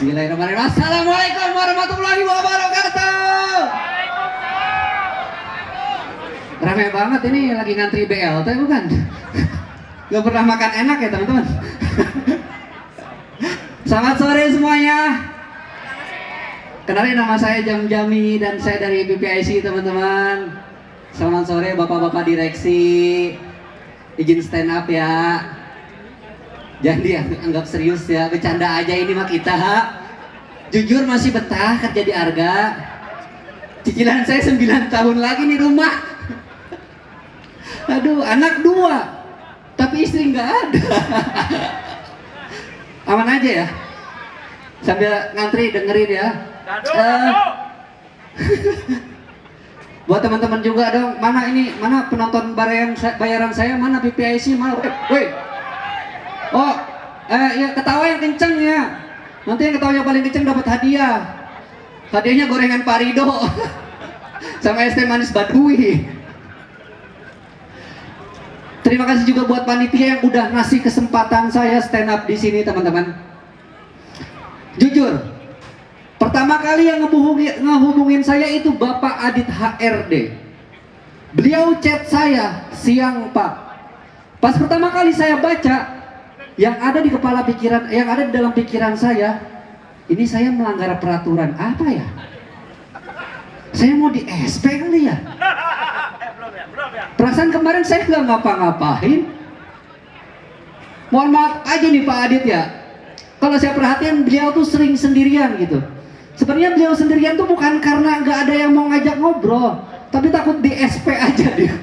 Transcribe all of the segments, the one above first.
Bismillahirrahmanirrahim. Assalamualaikum warahmatullahi wabarakatuh. Ramai banget ini lagi ngantri BLT bukan? Gak pernah makan enak ya teman-teman. Selamat sore semuanya. Kenalin, nama saya Jam Jami dan saya dari PPIC teman-teman. Selamat sore bapak-bapak direksi. Izin stand up ya. Jangan dianggap serius ya, bercanda aja ini mah kita. Jujur masih betah kerja di Arga. Cicilan saya 9 tahun lagi nih rumah. Aduh, anak 2 tapi istri nggak ada. Aman aja ya. Sambil ngantri dengerin ya. Buat teman-teman juga dong, mana penonton bayaran saya, mana PPIC, mana? Woi. Oh, ya ketawa yang kenceng ya. Nanti yang ketawa yang paling kenceng dapat hadiah. Hadiahnya gorengan Parido sama es teh manis Badui. Terima kasih juga buat panitia yang udah ngasih kesempatan saya stand up di sini teman-teman. Jujur, pertama kali yang ngehubungin saya itu Bapak Adit HRD. Beliau chat saya siang Pak. Pas pertama kali saya baca, yang ada di dalam pikiran saya, ini saya melanggar peraturan apa ya? Saya mau di SP kali ya? Perasaan kemarin saya nggak ngapa-ngapain. Mohon maaf aja nih Pak Adit ya. Kalau saya perhatian beliau tuh sering sendirian gitu. Sebenarnya beliau sendirian tuh bukan karena nggak ada yang mau ngajak ngobrol, tapi takut di SP aja dia.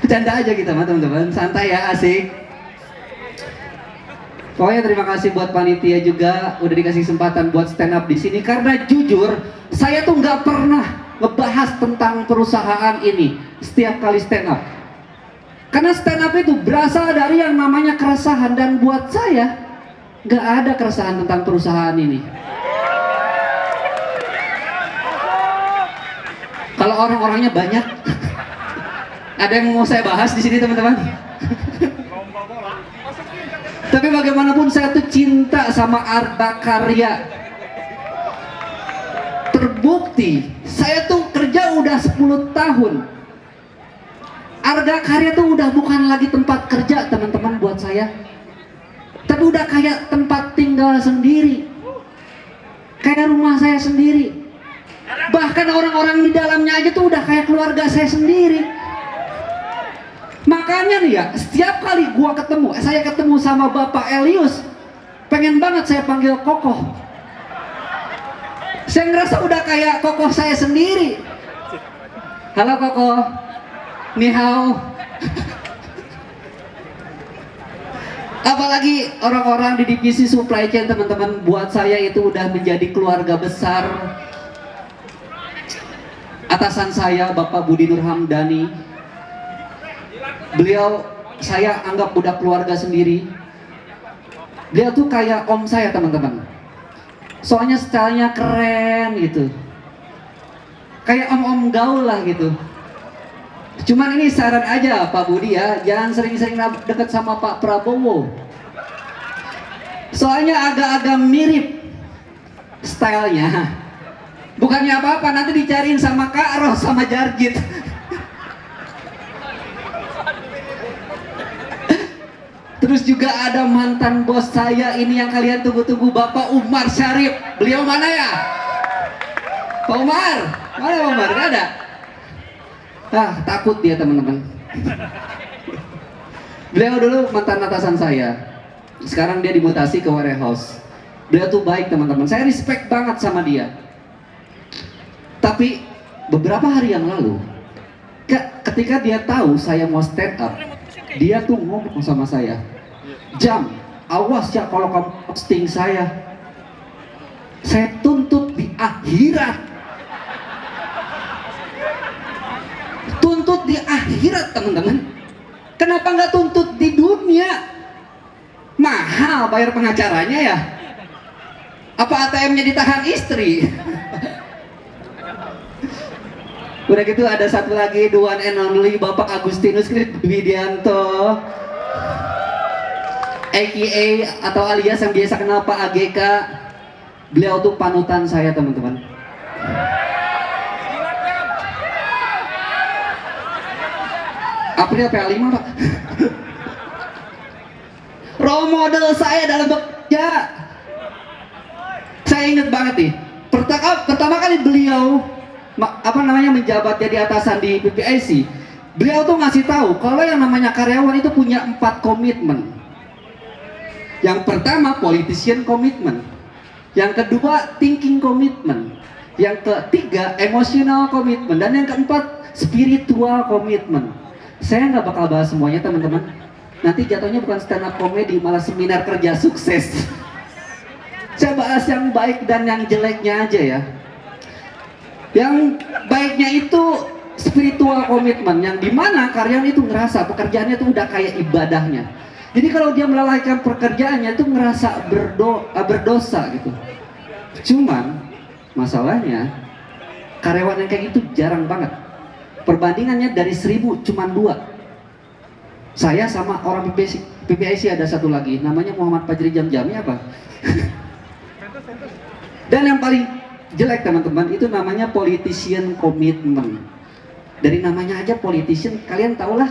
Bercanda aja kita mah teman-teman, santai ya, asik. Pokoknya terima kasih buat panitia juga udah dikasih kesempatan buat stand up di sini, karena jujur saya tuh nggak pernah ngebahas tentang perusahaan ini setiap kali stand up. Karena stand up itu berasal dari yang namanya keresahan, dan buat saya nggak ada keresahan tentang perusahaan ini. Kalau orang-orangnya banyak. Ada yang mau saya bahas di sini teman-teman? Tapi bagaimanapun saya tuh cinta sama Arga Karya. Terbukti, saya tuh kerja udah 10 tahun. Arga Karya tuh udah bukan lagi tempat kerja teman-teman buat saya, tapi udah kayak tempat tinggal sendiri, kayak rumah saya sendiri. Bahkan orang-orang di dalamnya aja tuh udah kayak keluarga saya sendiri. Makanya nih ya, setiap kali saya ketemu sama Bapak Elius, pengen banget saya panggil Kokoh. Saya ngerasa udah kayak Kokoh saya sendiri. Halo Kokoh, ni hao. Apalagi orang-orang di divisi supply chain teman-teman, buat saya itu udah menjadi keluarga besar. Atasan saya Bapak Budi Nur Hamdani, beliau saya anggap udah keluarga sendiri. Beliau tuh kayak om saya teman-teman. Soalnya stylenya keren gitu, kayak om-om gaul lah gitu. Cuman ini saran aja Pak Budi ya, jangan sering-sering deket sama Pak Prabowo. Soalnya agak-agak mirip stylenya. Bukannya apa-apa, nanti dicariin sama Kak Ros sama Jargit. Terus juga ada mantan bos saya ini yang kalian tunggu-tunggu, Bapak Umar Syarif. Beliau mana ya? Pak Umar? Mana Pak Umar? Gak ada? Takut dia teman-teman. Beliau dulu mantan atasan saya. Sekarang dia dimutasi ke warehouse. Beliau tuh baik teman-teman. Saya respect banget sama dia. Tapi beberapa hari yang lalu, ketika dia tahu saya mau stand up, dia tuh ngomong sama saya, Jam, awas ya kalau kamu posting saya tuntut di akhirat. Tuntut di akhirat teman-teman. Kenapa nggak tuntut di dunia? Mahal bayar pengacaranya ya. Apa ATM-nya ditahan istri? Udah gitu ada satu lagi, the one and only Bapak Agustinus Widianto. AKA atau alias yang biasa kenal Pak AGK. Beliau tuh panutan saya, teman-teman. April PA5, Pak. Role model saya dalam bekerja. Saya ingat banget nih, pertama kali beliau menjabat jadi atasan di PPIC, beliau tuh ngasih tahu kalau yang namanya karyawan itu punya 4 komitmen. Yang pertama politician komitmen, yang kedua thinking komitmen, yang ketiga emotional komitmen, dan yang keempat spiritual komitmen. Saya nggak bakal bahas semuanya, teman-teman. Nanti jatuhnya bukan stand up comedy, malah seminar kerja sukses. Saya bahas yang baik dan yang jeleknya aja ya. Yang baiknya itu spiritual komitmen, yang dimana karyawan itu ngerasa pekerjaannya itu udah kayak ibadahnya. Jadi kalau dia melalaikan pekerjaannya itu ngerasa berdosa gitu. Cuman masalahnya karyawan yang kayak gitu jarang banget. Perbandingannya dari 1000 cuman 2. Saya sama orang PPIC ada satu lagi, namanya Muhammad Fajri Jamjami apa? Dan yang paling jelek, teman-teman, itu namanya politician commitment. Dari namanya aja politician, kalian tahulah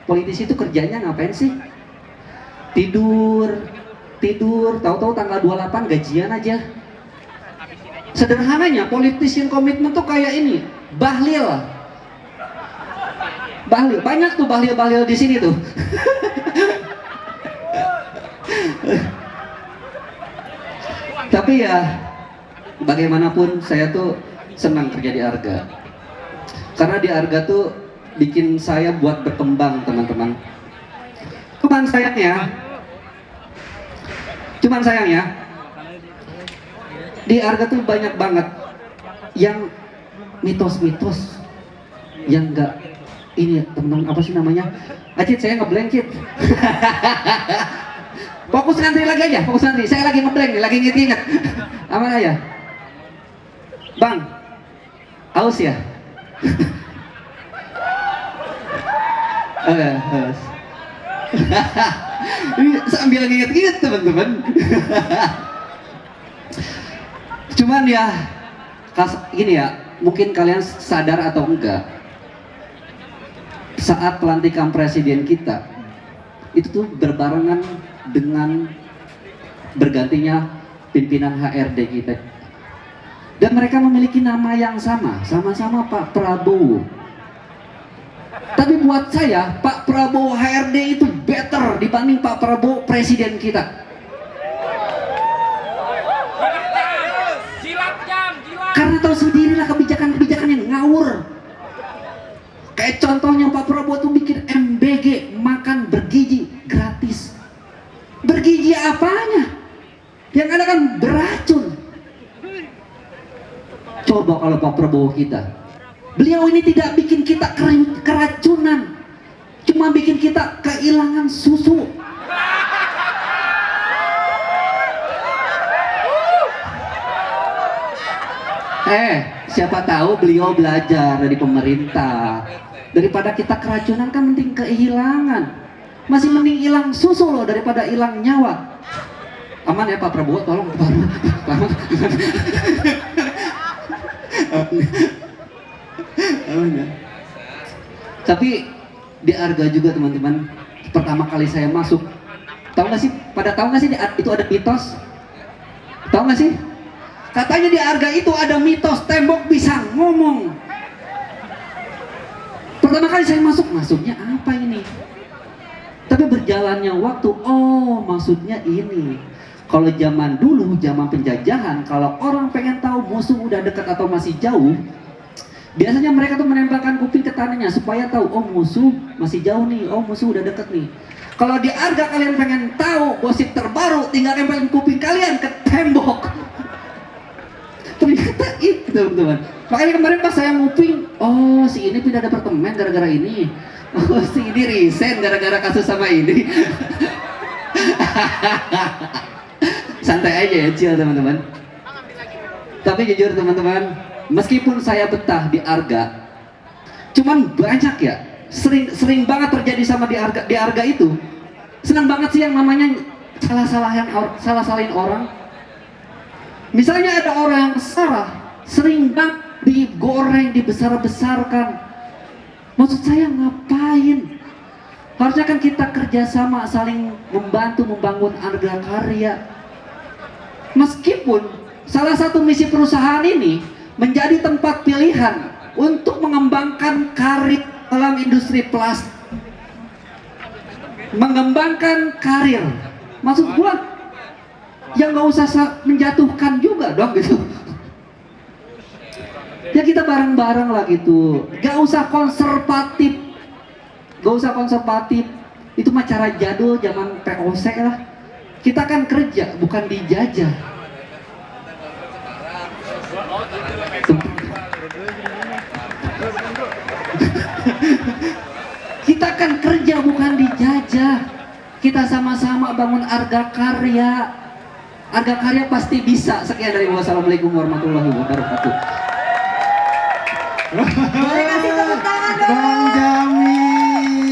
politisi itu kerjanya ngapain sih? Tidur, tahu-tahu tanggal 28 gajian aja. Sederhananya politician commitment tuh kayak ini, bahlil. Banyak tuh bahlil di sini tuh. Tapi ya bagaimanapun saya tuh senang kerja di Arga. Karena di Arga tuh bikin saya buat berkembang, teman-teman. Cuman sayangnya di Arga tuh banyak banget yang mitos-mitos yang enggak ini, teman-teman, apa sih namanya? Acit, saya ngeblank, Cit. Fokus ngantri lagi aja, fokus ngantri. Saya lagi ngeblank nih, lagi inget-inget. Aman aja. Bang, haus ya? Haus. Ini sambil nginget-nginget, teman-teman. Cuman ya, gini ya, mungkin kalian sadar atau enggak, saat pelantikan presiden kita itu tuh berbarengan dengan bergantinya pimpinan HRD kita, dan mereka memiliki nama yang sama-sama Pak Prabowo. Tapi buat saya Pak Prabowo HRD itu better dibanding Pak Prabowo presiden kita. Karena tahu sendirilah kebijakan-kebijakan yang ngawur. Kayak contohnya Pak Prabowo tuh bikin MBG, makan bergizi gratis. Bergizi apanya? Yang ada kan beracun. Coba kalau Pak Prabowo kita, beliau ini tidak bikin kita keracunan, cuma bikin kita kehilangan susu. Siapa tahu beliau belajar dari pemerintah. Daripada kita keracunan kan mending kehilangan. Masih mending hilang susu loh daripada hilang nyawa. Aman ya Pak Prabowo, tolong. Aman ya. Tapi di Arga juga, teman-teman, pertama kali saya masuk, tahu nggak sih? Itu ada mitos? Tahu nggak sih? Katanya di Arga itu ada mitos tembok bisa ngomong. Pertama kali saya masuknya apa ini? Tapi berjalannya waktu, oh maksudnya ini. Kalau zaman dulu, zaman penjajahan, kalau orang pengen tahu musuh udah dekat atau masih jauh, biasanya mereka tuh menempelkan kuping ke tanahnya supaya tahu, oh musuh masih jauh nih, oh musuh udah deket nih. Kalau di Arga kalian pengen tahu gosip terbaru, tinggal tempelin kuping kalian ke tembok. Ternyata itu, teman-teman. Makanya kemarin pas saya nguping, oh si ini pindah departemen gara-gara ini, oh si ini resign gara-gara kasus sama ini. Santai aja ya, chill teman-teman. Tapi jujur teman-teman, meskipun saya betah di Arga, cuman banyak ya, sering banget terjadi sama di Arga itu. Senang banget sih yang namanya salah-salahin orang. Misalnya ada orang yang salah, sering banget digoreng, dibesar-besarkan. Maksud saya ngapain? Harusnya kan kita kerjasama, saling membantu membangun harga karya. Meskipun salah satu misi perusahaan ini menjadi tempat pilihan untuk mengembangkan karir dalam industri plastik, mengembangkan karir. Maksud gua ya nggak usah menjatuhkan juga dong gitu. Ya kita bareng-bareng lah gitu. Gak usah konservatif. Itu mah cara jadul zaman POC lah. Kita kan kerja bukan dijajah. Kita kan kerja bukan dijajah. Kita sama-sama bangun harga karya. Harga karya pasti bisa. Sekian dari wassalamualaikum warahmatullahi wabarakatuh.